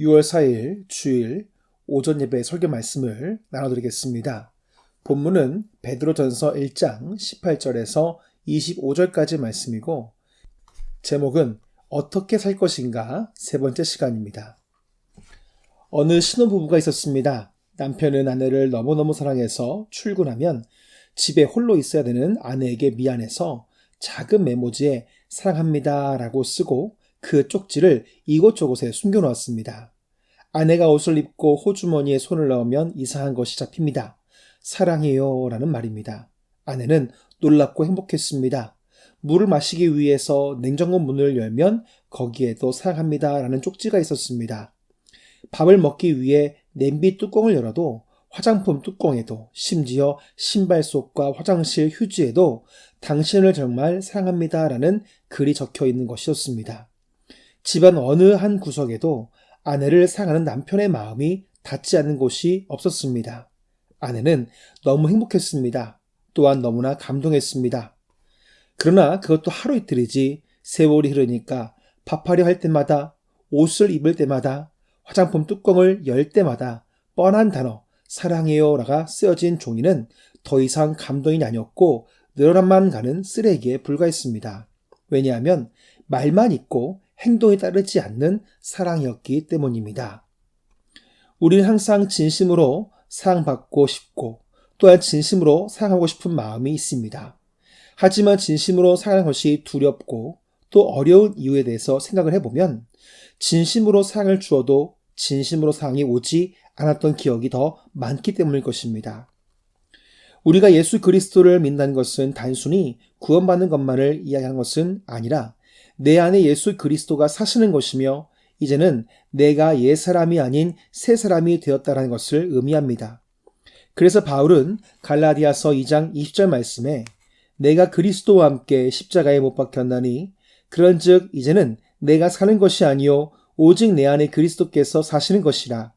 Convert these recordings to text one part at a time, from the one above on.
6월 4일 주일 오전 예배 설교 말씀을 나눠드리겠습니다. 본문은 베드로전서 1장 18절에서 25절까지 말씀이고 제목은 어떻게 살 것인가 세 번째 시간입니다. 어느 신혼부부가 있었습니다. 남편은 아내를 너무너무 사랑해서 출근하면 집에 홀로 있어야 되는 아내에게 미안해서 작은 메모지에 사랑합니다 라고 쓰고 그 쪽지를 이곳저곳에 숨겨놓았습니다. 아내가 옷을 입고 호주머니에 손을 넣으면 이상한 것이 잡힙니다. 사랑해요 라는 말입니다. 아내는 놀랍고 행복했습니다. 물을 마시기 위해서 냉장고 문을 열면 거기에도 사랑합니다 라는 쪽지가 있었습니다. 밥을 먹기 위해 냄비 뚜껑을 열어도 화장품 뚜껑에도 심지어 신발 속과 화장실 휴지에도 당신을 정말 사랑합니다 라는 글이 적혀 있는 것이었습니다. 집안 어느 한 구석에도 아내를 사랑하는 남편의 마음이 닿지 않는 곳이 없었습니다. 아내는 너무 행복했습니다. 또한 너무나 감동했습니다. 그러나 그것도 하루 이틀이지 세월이 흐르니까 밥하려 할 때마다 옷을 입을 때마다 화장품 뚜껑을 열 때마다 뻔한 단어 사랑해요라가 쓰여진 종이는 더 이상 감동이 아니었고 늘어남만 가는 쓰레기에 불과했습니다. 왜냐하면 말만 있고 행동이 따르지 않는 사랑이었기 때문입니다. 우리는 항상 진심으로 사랑받고 싶고 또한 진심으로 사랑하고 싶은 마음이 있습니다. 하지만 진심으로 사랑하는 것이 두렵고 또 어려운 이유에 대해서 생각을 해보면 진심으로 사랑을 주어도 진심으로 사랑이 오지 않았던 기억이 더 많기 때문일 것입니다. 우리가 예수 그리스도를 믿는 것은 단순히 구원받는 것만을 이야기하는 것은 아니라 내 안에 예수 그리스도가 사시는 것이며 이제는 내가 옛사람이 아닌 새사람이 되었다는 것을 의미합니다. 그래서 바울은 갈라디아서 2장 20절 말씀에 내가 그리스도와 함께 십자가에 못 박혔나니 그런즉 이제는 내가 사는 것이 아니요 오직 내 안에 그리스도께서 사시는 것이라.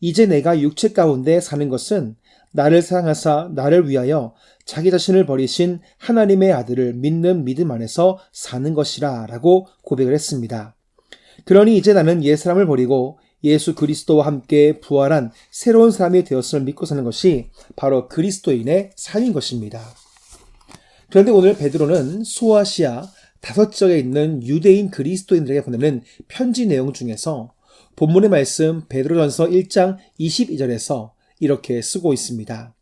이제 내가 육체 가운데 사는 것은 나를 사랑하사 나를 위하여 자기 자신을 버리신 하나님의 아들을 믿는 믿음 안에서 사는 것이라 라고 고백을 했습니다. 그러니 이제 나는 옛사람을 버리고 예수 그리스도와 함께 부활한 새로운 사람이 되었음을 믿고 사는 것이 바로 그리스도인의 삶인 것입니다. 그런데 오늘 베드로는 소아시아 5지역에 있는 유대인 그리스도인들에게 보내는 편지 내용 중에서 본문의 말씀 베드로전서 1장 22절에서 이렇게 쓰고 있습니다.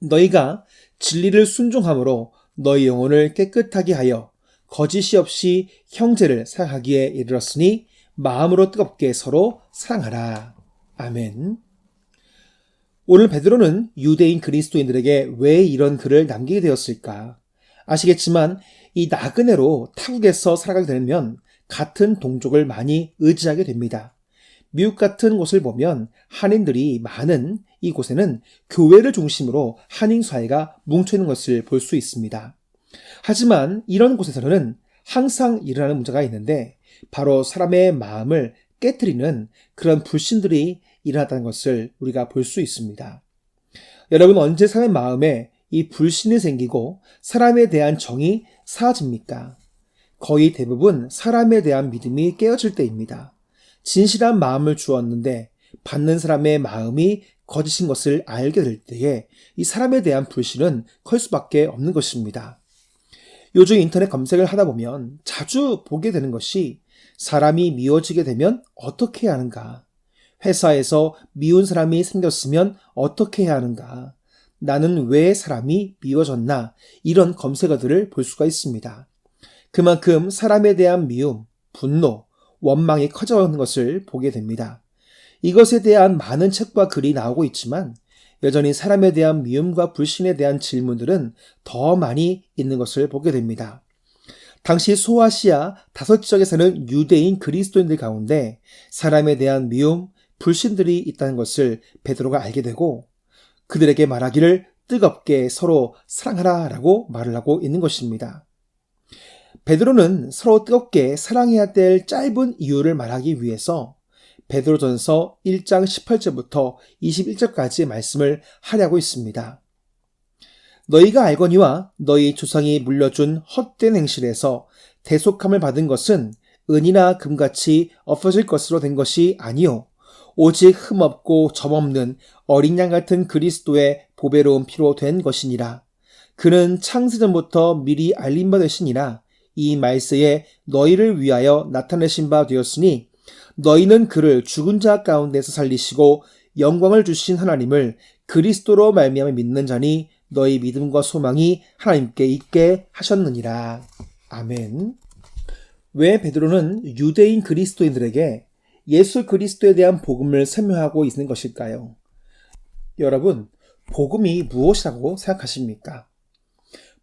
너희가 진리를 순종함으로 너희 영혼을 깨끗하게 하여 거짓이 없이 형제를 사랑하기에 이르렀으니 마음으로 뜨겁게 서로 사랑하라. 아멘. 오늘 베드로는 유대인 그리스도인들에게 왜 이런 글을 남기게 되었을까? 아시겠지만 이 나그네로 타국에서 살아가게 되면 같은 동족을 많이 의지하게 됩니다. 미국 같은 곳을 보면 한인들이 많은 이곳에는 교회를 중심으로 한인 사회가 뭉쳐있는 것을 볼 수 있습니다. 하지만 이런 곳에서는 항상 일어나는 문제가 있는데 바로 사람의 마음을 깨트리는 그런 불신들이 일어났다는 것을 우리가 볼 수 있습니다. 여러분 언제 사람의 마음에 이 불신이 생기고 사람에 대한 정이 사라집니까? 거의 대부분 사람에 대한 믿음이 깨어질 때입니다. 진실한 마음을 주었는데 받는 사람의 마음이 거짓인 것을 알게 될 때에 이 사람에 대한 불신은 클 수밖에 없는 것입니다. 요즘 인터넷 검색을 하다 보면 자주 보게 되는 것이 사람이 미워지게 되면 어떻게 해야 하는가? 회사에서 미운 사람이 생겼으면 어떻게 해야 하는가? 나는 왜 사람이 미워졌나? 이런 검색어들을 볼 수가 있습니다. 그만큼 사람에 대한 미움, 분노, 원망이 커져가는 것을 보게 됩니다. 이것에 대한 많은 책과 글이 나오고 있지만 여전히 사람에 대한 미움과 불신에 대한 질문들은 더 많이 있는 것을 보게 됩니다. 당시 소아시아 5지역에 사는 유대인 그리스도인들 가운데 사람에 대한 미움, 불신들이 있다는 것을 베드로가 알게 되고 그들에게 말하기를 뜨겁게 서로 사랑하라 라고 말을 하고 있는 것입니다. 베드로는 서로 뜨겁게 사랑해야 될 짧은 이유를 말하기 위해서 베드로전서 1장 18절부터 21절까지의 말씀을 하려고 있습니다. 너희가 알거니와 너희 조상이 물려준 헛된 행실에서 대속함을 받은 것은 은이나 금같이 없어질 것으로 된 것이 아니요 오직 흠없고 점없는 어린 양 같은 그리스도의 보배로운 피로 된 것이니라. 그는 창세전부터 미리 알림 받으시니라. 이 말세에 너희를 위하여 나타내신 바 되었으니 너희는 그를 죽은 자 가운데서 살리시고 영광을 주신 하나님을 그리스도로 말미암아 믿는 자니 너희 믿음과 소망이 하나님께 있게 하셨느니라. 아멘. 왜 베드로는 유대인 그리스도인들에게 예수 그리스도에 대한 복음을 설명하고 있는 것일까요? 여러분, 복음이 무엇이라고 생각하십니까?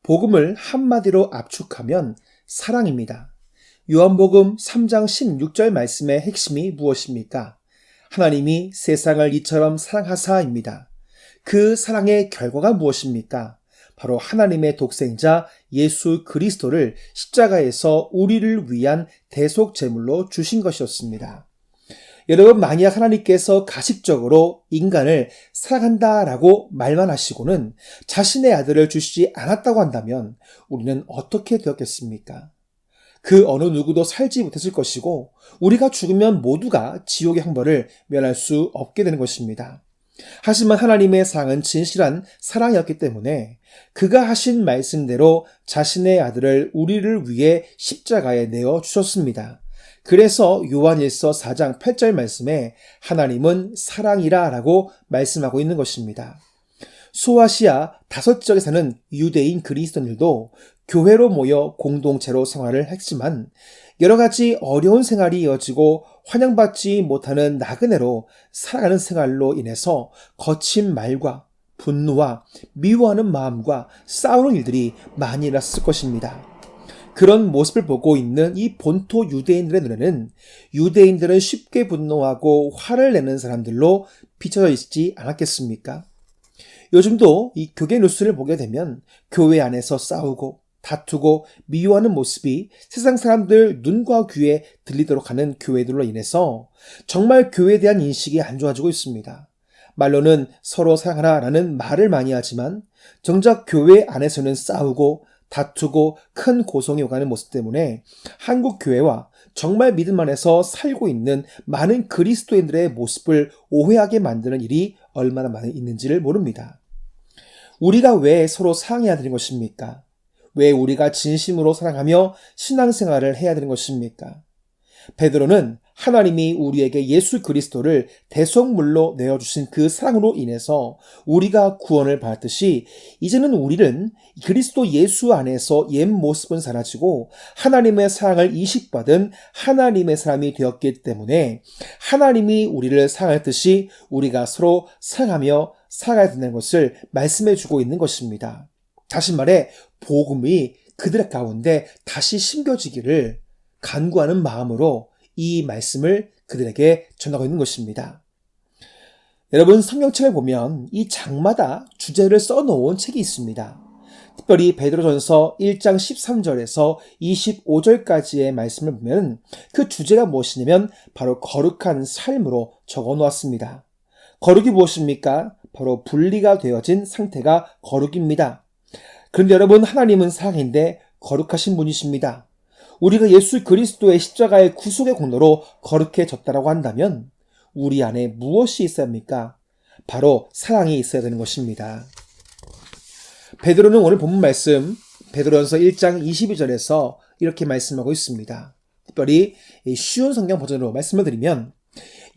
복음을 한마디로 압축하면 사랑입니다. 요한복음 3장 16절 말씀의 핵심이 무엇입니까? 하나님이 세상을 이처럼 사랑하사입니다. 그 사랑의 결과가 무엇입니까? 바로 하나님의 독생자 예수 그리스도를 십자가에서 우리를 위한 대속 제물로 주신 것이었습니다. 여러분, 만약 하나님께서 가식적으로 인간을 사랑한다라고 말만 하시고는 자신의 아들을 주시지 않았다고 한다면 우리는 어떻게 되었겠습니까? 그 어느 누구도 살지 못했을 것이고 우리가 죽으면 모두가 지옥의 형벌을 면할 수 없게 되는 것입니다. 하지만 하나님의 사랑은 진실한 사랑이었기 때문에 그가 하신 말씀대로 자신의 아들을 우리를 위해 십자가에 내어 주셨습니다. 그래서 요한일서 4장 8절 말씀에 하나님은 사랑이라 라고 말씀하고 있는 것입니다. 소아시아 5지역에 사는 유대인 그리스도인들도 교회로 모여 공동체로 생활을 했지만 여러 가지 어려운 생활이 이어지고 환영받지 못하는 나그네로 살아가는 생활로 인해서 거친 말과 분노와 미워하는 마음과 싸우는 일들이 많이 일어났을 것입니다. 그런 모습을 보고 있는 이 본토 유대인들의 눈에는 유대인들은 쉽게 분노하고 화를 내는 사람들로 비춰져 있지 않았겠습니까? 요즘도 이 교계 뉴스를 보게 되면 교회 안에서 싸우고 다투고 미워하는 모습이 세상 사람들 눈과 귀에 들리도록 하는 교회들로 인해서 정말 교회에 대한 인식이 안 좋아지고 있습니다. 말로는 서로 사랑하라라는 말을 많이 하지만 정작 교회 안에서는 싸우고 다투고 큰 고성이 오가는 모습 때문에 한국 교회와 정말 믿음 안에서 살고 있는 많은 그리스도인들의 모습을 오해하게 만드는 일이 얼마나 많이 있는지를 모릅니다. 우리가 왜 서로 사랑해야 되는 것입니까? 왜 우리가 진심으로 사랑하며 신앙생활을 해야 되는 것입니까? 베드로는 하나님이 우리에게 예수 그리스도를 대속물로 내어주신 그 사랑으로 인해서 우리가 구원을 받았듯이 이제는 우리는 그리스도 예수 안에서 옛 모습은 사라지고 하나님의 사랑을 이식받은 하나님의 사람이 되었기 때문에 하나님이 우리를 사랑했듯이 우리가 서로 사랑하며 살아가야 된다는 것을 말씀해 주고 있는 것입니다. 다시 말해 복음이 그들의 가운데 다시 심겨지기를 간구하는 마음으로 이 말씀을 그들에게 전하고 있는 것입니다. 여러분, 성경책을 보면 이 장마다 주제를 써놓은 책이 있습니다. 특별히 베드로전서 1장 13절에서 25절까지의 말씀을 보면 그 주제가 무엇이냐면 바로 거룩한 삶으로 적어 놓았습니다. 거룩이 무엇입니까? 바로 분리가 되어진 상태가 거룩입니다. 그런데 여러분, 하나님은 사랑인데 거룩하신 분이십니다. 우리가 예수 그리스도의 십자가의 구속의 공로로 거룩해졌다라고 한다면 우리 안에 무엇이 있어야 합니까? 바로 사랑이 있어야 되는 것입니다. 베드로는 오늘 본문 말씀 베드로전서 1장 22절에서 이렇게 말씀하고 있습니다. 특별히 쉬운 성경 버전으로 말씀을 드리면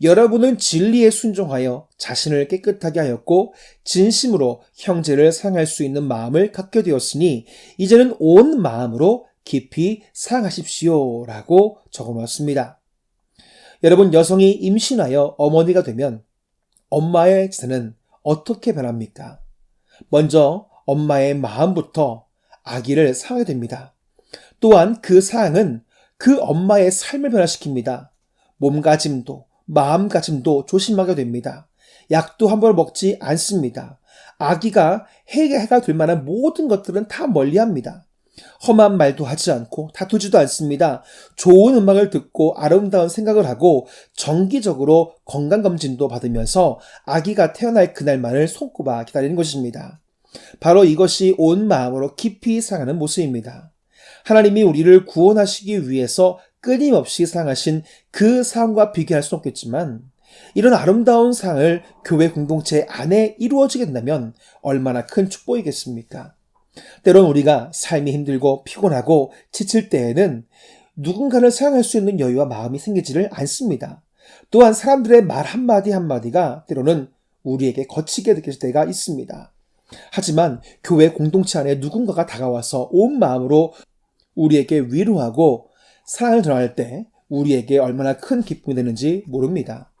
여러분은 진리에 순종하여 자신을 깨끗하게 하였고 진심으로 형제를 사랑할 수 있는 마음을 갖게 되었으니 이제는 온 마음으로 깊이 사랑하십시오 라고 적어놓았습니다. 여러분, 여성이 임신하여 어머니가 되면 엄마의 자세는 어떻게 변합니까? 먼저 엄마의 마음부터 아기를 사랑하게 됩니다. 또한 그 사랑은 그 엄마의 삶을 변화시킵니다. 몸가짐도 마음가짐도 조심하게 됩니다. 약도 함부로 먹지 않습니다. 아기가 해가 될 만한 모든 것들은 다 멀리합니다. 험한 말도 하지 않고 다투지도 않습니다. 좋은 음악을 듣고 아름다운 생각을 하고 정기적으로 건강검진도 받으면서 아기가 태어날 그날만을 손꼽아 기다리는 것입니다. 바로 이것이 온 마음으로 깊이 사랑하는 모습입니다. 하나님이 우리를 구원하시기 위해서 끊임없이 사랑하신 그 사랑과 비교할 수는 없겠지만 이런 아름다운 사랑을 교회 공동체 안에 이루어지게 된다면 얼마나 큰 축복이겠습니까? 때론 우리가 삶이 힘들고 피곤하고 지칠 때에는 누군가를 사랑할 수 있는 여유와 마음이 생기지를 않습니다. 또한 사람들의 말 한마디 한마디가 때로는 우리에게 거치게 느껴질 때가 있습니다. 하지만 교회 공동체 안에 누군가가 다가와서 온 마음으로 우리에게 위로하고 사랑을 전할 때 우리에게 얼마나 큰 기쁨이 되는지 모릅니다.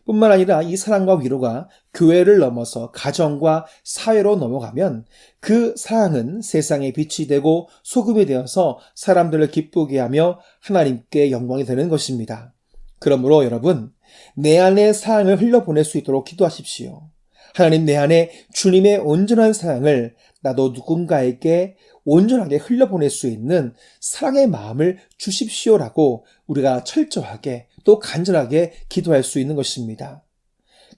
뿐만 아니라 이 사랑과 위로가 교회를 넘어서 가정과 사회로 넘어가면 그 사랑은 세상의 빛이 되고 소금이 되어서 사람들을 기쁘게 하며 하나님께 영광이 되는 것입니다. 그러므로 여러분, 내 안에 사랑을 흘려보낼 수 있도록 기도하십시오. 하나님, 내 안에 주님의 온전한 사랑을 나도 누군가에게 온전하게 흘려보낼 수 있는 사랑의 마음을 주십시오라고 우리가 철저하게 또 간절하게 기도할 수 있는 것입니다.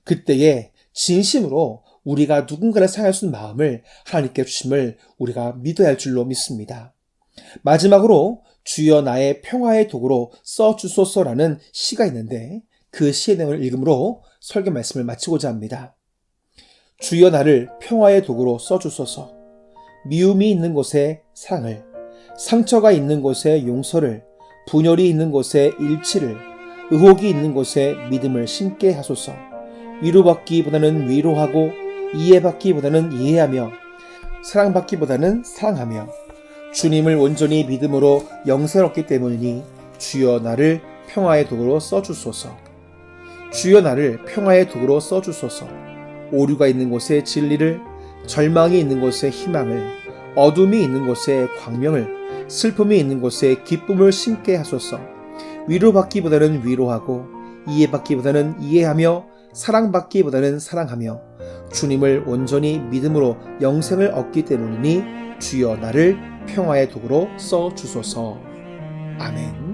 그때에 진심으로 우리가 누군가를 사랑할 수 있는 마음을 하나님께 주심을 우리가 믿어야 할 줄로 믿습니다. 마지막으로 주여 나의 평화의 도구로 써주소서라는 시가 있는데 그 시의 내용을 읽음으로 설교 말씀을 마치고자 합니다. 주여 나를 평화의 도구로 써주소서. 미움이 있는 곳에 사랑을, 상처가 있는 곳에 용서를, 분열이 있는 곳에 일치를, 의혹이 있는 곳에 믿음을 심게 하소서. 위로받기보다는 위로하고 이해받기보다는 이해하며 사랑받기보다는 사랑하며 주님을 온전히 믿음으로 영생을 얻기 때문이니 주여 나를 평화의 도구로 써주소서. 주여 나를 평화의 도구로 써주소서. 오류가 있는 곳에 진리를, 절망이 있는 곳에 희망을, 어둠이 있는 곳에 광명을, 슬픔이 있는 곳에 기쁨을 심게 하소서. 위로받기보다는 위로하고 이해받기보다는 이해하며 사랑받기보다는 사랑하며 주님을 온전히 믿음으로 영생을 얻기 때문이니 주여 나를 평화의 도구로 써주소서. 아멘.